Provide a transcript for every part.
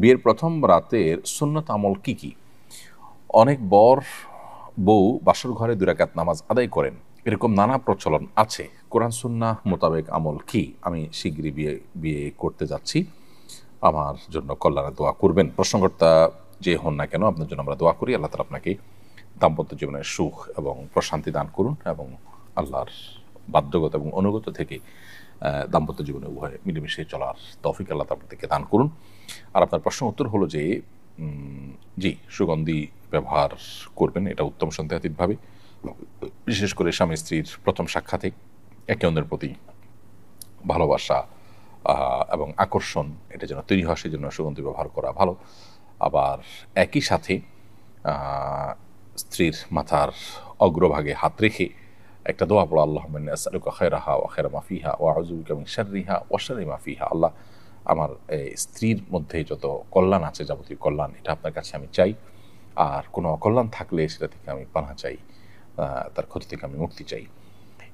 বিয়ের প্রথম রাতের সুন্নত আমল কি কি? অনেক বর বউ বাসর ঘরে 2 রাকাত নামাজ আদায় করেন, এরকম নানা প্রচলন আছে। কোরআন সুন্নাহ মোতাবেক আমল কি? আমি শীঘ্রই বিয়ে বিয়ে করতে যাচ্ছি, আমার জন্য কল্যাণে দোয়া করবেন। প্রশ্নকর্তা যে হন না কেন, আপনার জন্য আমরা দোয়া করি। আল্লাহ তাআলা আপনাকে দাম্পত্য জীবনের সুখ এবং প্রশান্তি দান করুন এবং আল্লাহর বাধ্যগত এবং অনুগত থেকে দাম্পত্য জীবনে উভয়ে মিলেমিশে চলার তৌফিক আল্লাহ আপনাদেরকে দান করুন। আর আপনার প্রশ্ন উত্তর হলো যে জি, সুগন্ধি ব্যবহার করবেন, এটা উত্তম সন্দেহাতীতভাবে। বিশেষ করে স্বামী স্ত্রীর প্রথম সাক্ষাতে একে অন্যের প্রতি ভালোবাসা এবং আকর্ষণ এটা যেন তৈরি হয়, সেই জন্য সুগন্ধি ব্যবহার করা ভালো। আবার একই সাথে স্ত্রীর মাথার অগ্রভাগে হাত রেখে একটা দোয়া পড়া, আল্লাহুম্মা ইন্নী আসআলুকা খায়রাহা ওয়া খায়রা মা ফিহা ওয়া আউযু বিকা মিন শাররিহা ওয়া শাররি মা ফিহা। আল্লাহ, আমার স্ত্রীর মধ্যে যত কল্যাণ আছে, যাবতীয় কল্যাণ, এটা আপনার কাছে আমি চাই। আর কোনো অকল্যাণ থাকলে সেটা থেকে আমি পানাহ চাই, তার ক্ষতি থেকে আমি মুক্তি চাই।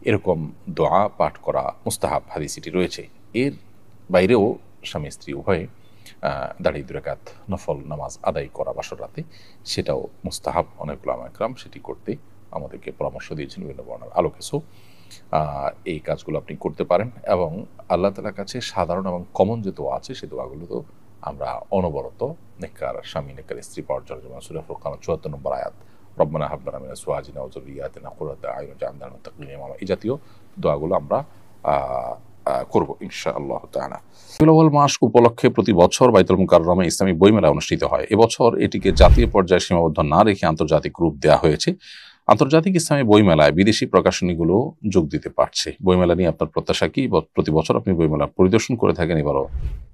এরকম দোয়া পাঠ করা মুস্তাহাব, হাদিসে এটি রয়েছে। এর বাইরেও স্বামী স্ত্রী উভয়ে দাঁড়িয়ে 2 রাকাত নফল নামাজ আদায় করা বাসর রাতে, সেটাও মুস্তাহাব। অনেক উলামা ইকরাম সেটি করতে আমাদেরকে পরামর্শ দিয়েছেন বিভিন্ন বর্ণনার আলোকে। সো এই কাজগুলো আপনি করতে পারেন এবং আল্লাহ তাআলার কাছে সাধারণ এবং কমন যে দোয়া আছে, সেই দোয়াগুলো তো আমরা অনবরত নেককার স্বামী নেককার স্ত্রী পাওয়ার জন্য, যেমন সূরা ফুরকান ৭৪ নম্বর আয়াত, রব্বানা হাব লানা মিন আজওয়াজিনা ওয়া যুররিয়্যাতিনা কুররাতা আয়ুন ওয়াজআলনা লিল মুত্তাকিনা ইমামা, এই জাতীয় দোয়াগুলো আমরা করব ইনশাআল্লাহ তাআলা। রবিউল আউয়াল মাস উপলক্ষে প্রতি বছর বাইতুল মুকাররমে ইসলামী বইমেলা অনুষ্ঠিত হয়। এবছর এটিকে জাতীয় পর্যায়ে সীমাবদ্ধ না রেখে আন্তর্জাতিক রূপ দেওয়া হয়েছে। আন্তর্জাতিক ইসলামী বইমেলায় বিদেশি প্রকাশনীগুলো যোগ দিতে পারছে। বইমেলা নিয়ে আপনার প্রত্যাশা কি? প্রতি বছর আপনি বইমেলা পরিদর্শন করে থাকেন, এবারও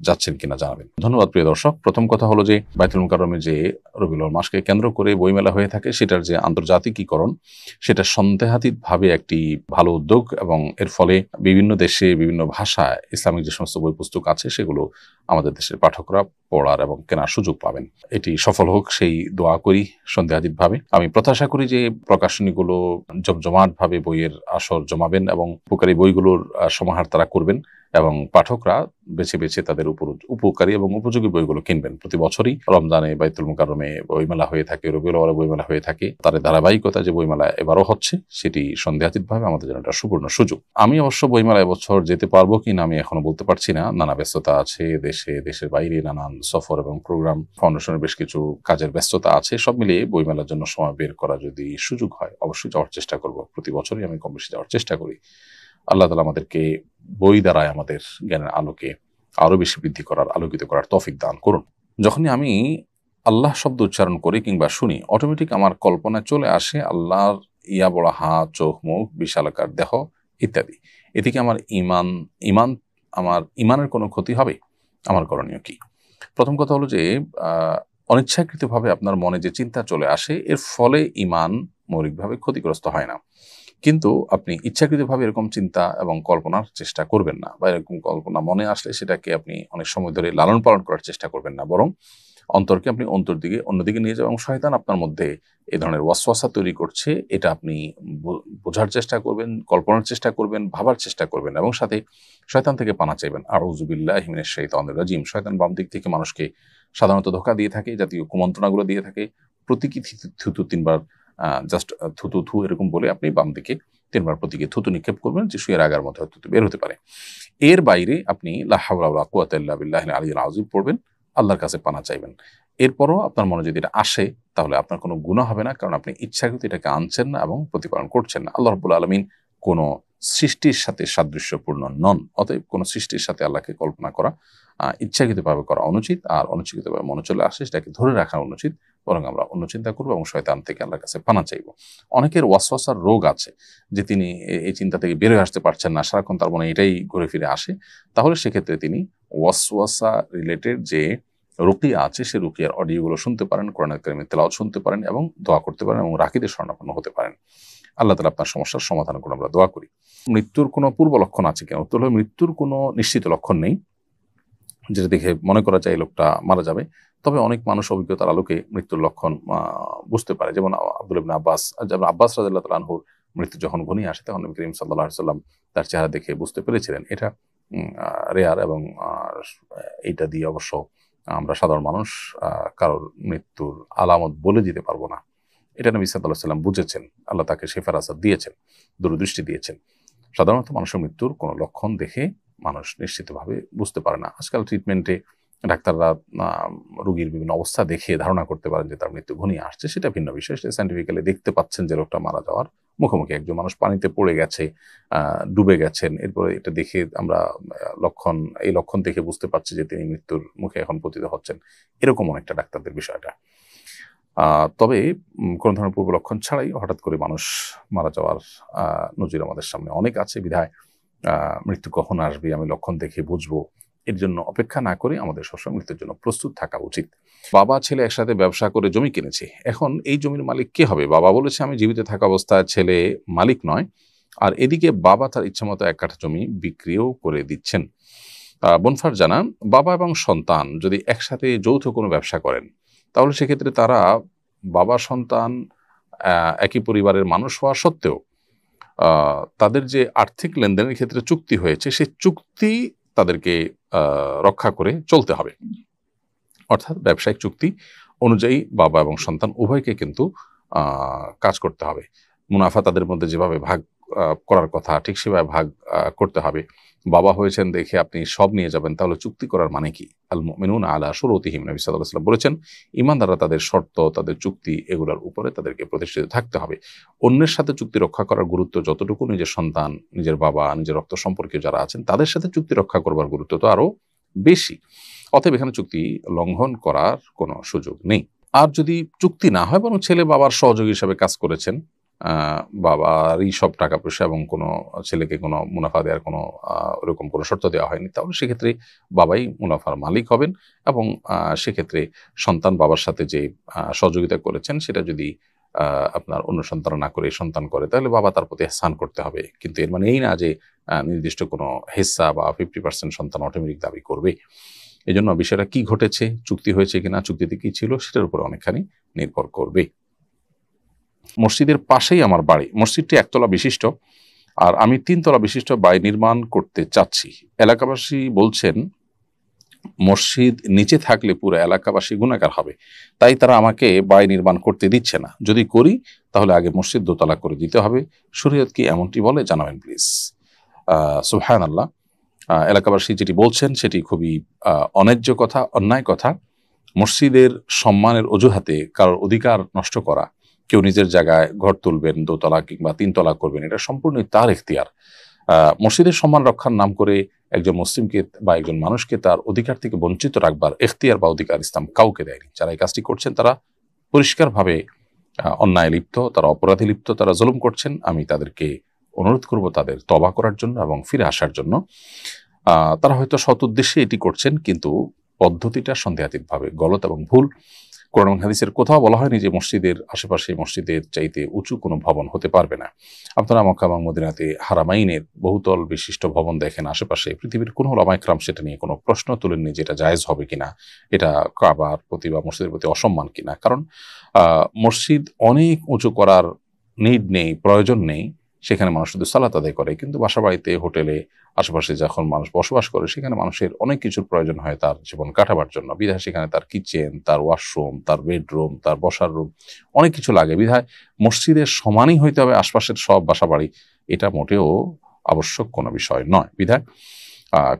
যাচ্ছেন কিনা জানাবেন। ধন্যবাদ প্রিয় দর্শক। প্রথম কথা হলো যে বাইতুল মুকাররমে যে রবিউল আউয়াল মাসকে কেন্দ্র করে বইমেলা হয়ে থাকে, সেটার যে আন্তর্জাতিকীকরণ, সেটা সন্দেহাতীতভাবে একটি ভালো উদ্যোগ এবং এর ফলে বিভিন্ন দেশে বিভিন্ন ভাষায় ইসলামিক যে সমস্ত বই পুস্তক আছে, সেগুলো আমাদের দেশের পাঠকরা পড়ার এবং কেনার সুযোগ পাবেন। এটি সফল হোক সেই দোয়া করি সন্দেহাতীতভাবে। আমি প্রত্যাশা করি যে প্রকাশনীগুলো জমজমাটভাবে বইয়ের আসর জমাবেন এবং উপকারী বইগুলোর সমাহার তারা করবেন এবং পাঠকরা বেছে বেছে তাদের উপকারী এবং উপযোগী বইগুলো কিনবেন। প্রতি বছরই রমজানে বাইতুল মুকাররমে বইমেলা হয়ে থাকে, রবিউল আউয়ালে বইমেলা হয়ে থাকে। তার ধারাবাহিকতা যে বইমেলা এবারও হচ্ছে, সেটি সন্দেহাতীতভাবে আমাদের জন্য একটা সুবর্ণ সুযোগ। আমি অবশ্য বইমেলা এবছর যেতে পারবো কিনা আমি এখনো বলতে পারছি না। নানা ব্যস্ততা আছে, দেশের বাইরে নানান সফর এবং প্রোগ্রাম, ফাউন্ডেশনের বেশ কিছু কাজের ব্যস্ততা আছে। সব মিলিয়ে বইমেলার জন্য সময় বের করা যদি সুযোগ হয়, অবশ্যই যাওয়ার চেষ্টা করব। প্রতি বছরই আমি কম বেশি যাওয়ার চেষ্টা করি। আল্লাহ তাআলা আমাদেরকে বই দ্বারায় আমাদের জ্ঞানের আলোকে আরো বেশি বৃদ্ধি করার, আলোকিত করার তৌফিক দান করুন। যখনই আমি আল্লাহ শব্দ উচ্চারণ করি কিংবা শুনি, অটোমেটিক আমার কল্পনায় চলে আসে আল্লাহর ইয়া বড় হাত, চোখ, মুখ, বিশালাকার দেহ ইত্যাদি। এ থেকে আমার আমার ইমানের কোনো ক্ষতি হবে? আমার করণীয় কি? প্রথম কথা হলো যে অনিচ্ছাকৃতভাবে আপনার মনে যে চিন্তা চলে আসে, এর ফলে ইমান মৌলিকভাবে ক্ষতিগ্রস্ত হয় না। কিন্তু আপনি ইচ্ছাকৃতভাবে এরকম চিন্তা এবং কল্পনার চেষ্টা করবেন না, বা এরকম কল্পনা মনে আসলে সেটাকে আপনি অনেক সময় ধরে লালন পালন করার চেষ্টা করবেন না, বরং অন্তরকে আপনি অন্যদিকে নিয়ে যাবেন এবং শয়তান আপনার মধ্যে এই ধরনের ওয়াসওয়াসা তৈরি করছে, এটা আপনি বোঝার চেষ্টা করবেন, কল্পনার চেষ্টা করবেন, ভাবার চেষ্টা করবেন এবং সাথে শয়তান থেকে পানা চাইবেন। আউযু বিল্লাহি মিনাশ শাইতানির রাজিম। শয়তান বাম দিক থেকে মানুষকে সাধারণত ধোঁকা দিয়ে থাকে, জাতীয় কুমন্ত্রণাগুলো দিয়ে থাকে। প্রতীকী থুতু 3বার জাস্ট থুতু থু এরকম বলে আপনি বাম দিকে 3বার প্রতীকে থুতু নিক্ষেপ করবেন, যে শুয়ের আগার মধ্যে থুতু বের হতে পারে। এর বাইরে আপনি লা হাওলা ওয়ালা কুওয়াতা ইল্লা বিল্লাহিল আলিয়্যিল আযীম পড়বেন, আল্লাহর কাছে পানা চাইবেন। এরপরও আপনার মনে যদি এটা আসে, তাহলে আপনার কোনো গুনাহ হবে না, কারণ আপনি ইচ্ছাকৃত এটাকে আনছেন না এবং প্রতিপালন করছেন না। আল্লাহ রাব্বুল আলামিন কোনো সৃষ্টির সাথে সাদৃশ্যপূর্ণ নন। অতএব কোনো সৃষ্টির সাথে আল্লাহকে কল্পনা করা ইচ্ছাকৃতভাবে করা অনুচিত, আর অনুচিতভাবে মনে চলে আসে সেটাকে ধরে রাখা অনুচিত। বরং আমরা অন্য চিন্তা করবো এবং শয়তান থেকে আল্লাহর কাছে পানা চাইব। অনেকের ওয়াসওয়াসার রোগ আছে, যে তিনি এই চিন্তা থেকে বের হয়ে আসতে পারছেন না, সারাক্ষণ তার মনে এটাই ঘুরে ফিরে আসে। তাহলে সেক্ষেত্রে তিনি ওয়াসওয়াসা রিলেটেড যে রুকিয়া আছে, সেই রুকিয়ার অডিওগুলো শুনতে পারেন, কোরআন কারীমের তেলাওয়াত শুনতে পারেন এবং দোয়া করতে পারেন এবং রাকিদের শরণাপন্ন হতে পারেন। আল্লাহ তাআলা আপনার সমস্যার সমাধান করে আমরা দোয়া করি। মৃত্যুর কোনো পূর্ব লক্ষণ আছে কিনা? উত্তর হলো মৃত্যুর কোনো নিশ্চিত লক্ষণ নেই যেটা দেখে মনে করা যায় লোকটা মারা যাবে। তবে অনেক মানুষ অভিজ্ঞতার আলোকে মৃত্যুর লক্ষণ বুঝতে পারে। যেমন আব্দুল্লাহ ইবনে আব্বাস, যেমন আব্বাস রাদিয়াল্লাহু তাআলা আনহুর মৃত্যু যখন ঘনিয়ে আসে, তখন নবী করিম সাল্লাল্লাহু আলাইহি ওয়াসাল্লাম তার চেহারা দেখে বুঝতে পেরেছিলেন। এটা রেয়ার এবং এইটা দিয়ে অবশ্য আমরা সাধারণ মানুষ কারোর মৃত্যুর আলামত বলে দিতে পারবো না। এটা নবী সাল্লাল্লাহু আলাইহি ওয়াসাল্লাম বুঝেছেন, আল্লাহ তাকে শেফার আসাদ দিয়েছেন, দূরদৃষ্টি দিয়েছেন। সাধারণত মানুষের মৃত্যুর কোনো লক্ষণ দেখে মানুষ নিশ্চিতভাবে বুঝতে পারে না। আজকাল ট্রিটমেন্টে ডাক্তাররা রোগীর বিভিন্ন অবস্থা দেখে ধারণা করতে পারেন যে তার মৃত্যু ঘনিয়ে আসছে, সেটা ভিন্ন বিষয়। সেটা সায়েন্টিফিক্যালি দেখতে পাচ্ছেন যে লোকটা মারা যাওয়ার মুখোমুখি। একজন মানুষ পানিতে পড়ে গেছে, ডুবে গেছেন, এরপরে এটা দেখে আমরা এই লক্ষণ দেখে বুঝতে পারছি যে তিনি মৃত্যুর মুখে এখন পতিত হচ্ছেন। এরকম অনেকটা ডাক্তারদের বিষয়টা। তবে কোনো ধরনের পূর্ব লক্ষণ ছাড়াই হঠাৎ করে মানুষ মারা যাওয়ার নজির আমাদের সামনে অনেক আছে। বিধায় মৃত্যু কখন আসবে আমি লক্ষণ দেখে বুঝবো, এর জন্য অপেক্ষা না করে আমাদের সবসময় মৃত্যুর জন্য প্রস্তুত থাকা উচিত। বাবা ছেলে একসাথে ব্যবসা করে জমি কিনেছে, এখন এই জমির মালিক কে হবে? বাবা বলেছে আমি জীবিত থাকা অবস্থায় ছেলে মালিক নয়, আর এদিকে বাবা তার ইচ্ছামতো 1 কাঠা জমি বিক্রিও করে দিচ্ছেন। বনফার জানান, বাবা এবং সন্তান যদি একসাথে যৌথ কোনো ব্যবসা করেন, তাহলে সেক্ষেত্রে তারা বাবা সন্তান একই পরিবারের মানুষ হওয়া সত্ত্বেও তাদের যে আর্থিক লেনদেনের ক্ষেত্রে চুক্তি হয়েছে, সেই চুক্তি তাদেরকে রক্ষা করে চলতে হবে। অর্থাৎ ব্যবসায়িক চুক্তি অনুযায়ী বাবা এবং সন্তান উভয়কে কিন্তু কাজ করতে হবে। মুনাফা তাদের মধ্যে যেভাবে ভাগ করার কথা ঠিক সেভাবে ভাগ করতে হবে। বাবা হয়েছেন দেখে আপনি সব নিয়ে যাবেন, তাহলে চুক্তি করার মানে কি? আল মুমিনুনা আলা শুরুতিহিম, নবী সাল্লাল্লাহু আলাইহি ওয়াসাল্লাম বলেছেন, ঈমানদাররা তাদের শর্ত, তাদের চুক্তি এগুলোর উপরে তাদেরকে প্রতিষ্ঠিত থাকতে হবে। অন্যের সাথে চুক্তি রক্ষা করার গুরুত্ব যতটুকু নিজের সন্তান, নিজের বাবা, নিজের রক্ত সম্পর্কীয় যারা আছেন তাদের সাথে চুক্তি রক্ষা করবার গুরুত্ব তো আরো বেশি। অতএব এখানে চুক্তি লঙ্ঘন করার কোনো সুযোগ নেই। আর যদি চুক্তি না হয়, বরং ছেলে বাবার সহযোগী হিসাবে কাজ করেছেন, বাবারই সব টাকা পয়সা এবং কোনো ছেলেকে কোনো মুনাফা দেওয়ার কোনো ওরকম কোনো শর্ত দেওয়া হয়নি, তাহলে সেক্ষেত্রে বাবাই মুনাফার মালিক হবেন। এবং সেক্ষেত্রে সন্তান বাবার সাথে যে সহযোগিতা করেছেন সেটা যদি আপনার অন্য সন্তান না করে সন্তান করে, তাহলে বাবা তার প্রতি এহসান করতে হবে। কিন্তু এর মানে এই না যে নির্দিষ্ট কোনো হিস্সা বা 50% সন্তান অটোমেটিক দাবি করবে। এই জন্য বিষয়টা কি ঘটেছে, চুক্তি হয়েছে কিনা, চুক্তিতে কি ছিল, সেটার উপর অনেকখানি নির্ভর করবে। মসজিদের পাশেই আমার বাড়ি, মসজিদটি 1 তলা বিশিষ্ট, আর আমি 3 তলা বিশিষ্ট বাড়ি নির্মাণ করতে চাচ্ছি। এলাকাবাসী বলছেন মসজিদ নিচে থাকলে পুরো এলাকাবাসী গুনাহগার হবে, তাই তারা আমাকে বাড়ি নির্মাণ করতে দিচ্ছে না। যদি করি তাহলে আগে মসজিদ দোতলা করে দিতে হবে। শরীয়ত কি এমনটি বলে? জানাবেন প্লিজ। সুবহানাল্লাহ। এলাকাবাসী যেটি বলছেন সেটি খুবই অন্যায্য কথা, অন্যায় কথা। মসজিদের সম্মানের অজুহাতে কারোর অধিকার নষ্ট করা, কেউ নিজের জায়গায় ঘর তুলবেন, 2 তলা কিংবা 3 তলা করবেন, এটা সম্পূর্ণই তার এখতিয়ার। মসজিদের সম্মান রক্ষার নাম করে একজন মুসলিমকে বা একজন মানুষকে তার অধিকার থেকে বঞ্চিত রাখবার এখতিয়ার বা অধিকার ইসলাম কাউকে দেয়নি। যারা এই কাজটি করছেন তারা পরিষ্কারভাবে অন্যায় লিপ্ত, তারা অপরাধী লিপ্ত, তারা জুলুম করছেন। আমি তাদেরকে অনুরোধ করব তাদের তওবা করার জন্য এবং ফিরে আসার জন্য। তারা হয়তো সৎ উদ্দেশ্যে এটি করছেন, কিন্তু পদ্ধতিটা সন্দেহাতীতভাবে গলত এবং ভুল। কোরআন এবং হাদিসের কোথাও বলা হয়নি যে মসজিদের আশেপাশে মসজিদের চাইতে উঁচু কোনো ভবন হতে পারবে না। আপনারা মক্কা এবং মদিনাতে হারামাইনের বহুতল বিশিষ্ট ভবন দেখেন আশেপাশে, পৃথিবীর কোনো উলামা ইকরাম সেটা নিয়ে কোনো প্রশ্ন তোলেননি যে এটা জায়েজ হবে কিনা, এটা কাবার প্রতি বা মসজিদের প্রতি অসম্মান কিনা। কারণ মসজিদ অনেক উঁচু করার নিড নেই, প্রয়োজন নেই। সেখানে মানুষ শুধু সালাত আদায় করে, কিন্তু বাসা বাড়িতে, হোটেলে, আশেপাশে যখন মানুষ বসবাস করে সেখানে মানুষের অনেক কিছুর প্রয়োজন হয় তার জীবন কাটাবার জন্য। বিধায় সেখানে তার কিচেন, তার ওয়াশরুম, তার বেডরুম, তার বসার রুম, অনেক কিছু লাগে। বিধায় মসজিদের সমানই হইতে হবে আশপাশের সব বাসা বাড়ি, এটা মোটেও আবশ্যক কোনো বিষয় নয়। বিধায়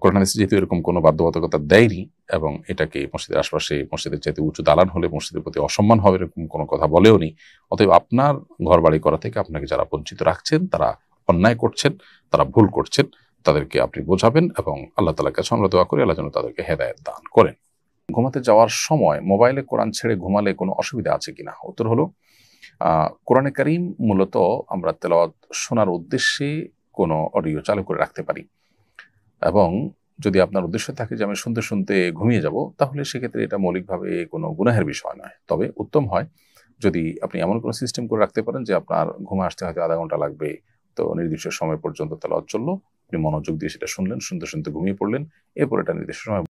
কোরআন হাদিসে যেহেতু এরকম কোনো বাধ্যবাধকতা দেয়নি এবং এটাকে মসজিদের আশপাশে মসজিদের চাইতে উঁচু দালান হলে মসজিদের প্রতি অসম্মান হবে এরকম কোনো কথা বলেও নি। অতএব আপনার ঘর বাড়ি করা থেকে আপনাকে যারা বঞ্চিত রাখছেন, তারা অন্যায় করছেন, তারা ভুল করছেন, তাদেরকে আপনি বোঝাবেন এবং আল্লাহ তাআলার কাছে আমরা দোয়া করি আল্লাহ যেন তাদেরকে হেদায়েত দান করেন। ঘুমাতে যাওয়ার সময় মোবাইলে কোরআন ছেড়ে ঘুমালে কোনো অসুবিধা আছে কিনা? উত্তর হলো, কোরআনে কারীম মূলত আমরা তেলাওয়াত শোনার উদ্দেশ্যে কোনো অডিও চালু করে রাখতে পারি, এবং যদি আপনার উদ্দেশ্য থাকে যে আমি শুনতে শুনতে ঘুমিয়ে যাব, তাহলে সেক্ষেত্রে এটা মৌলিকভাবে কোনো গুনাহের বিষয় নয়। তবে উত্তম হয় যদি আপনি এমন কোনো সিস্টেম করে রাখতে পারেন যে আপনার ঘুমে আসতে হয়তো আধা ঘন্টা লাগবে, তো নির্দিষ্ট সময় পর্যন্ত তেলাওয়াত চললো, আপনি মনোযোগ দিয়ে সেটা শুনলেন, শুনতে শুনতে ঘুমিয়ে পড়লেন, এরপর এটা নির্দিষ্ট সময়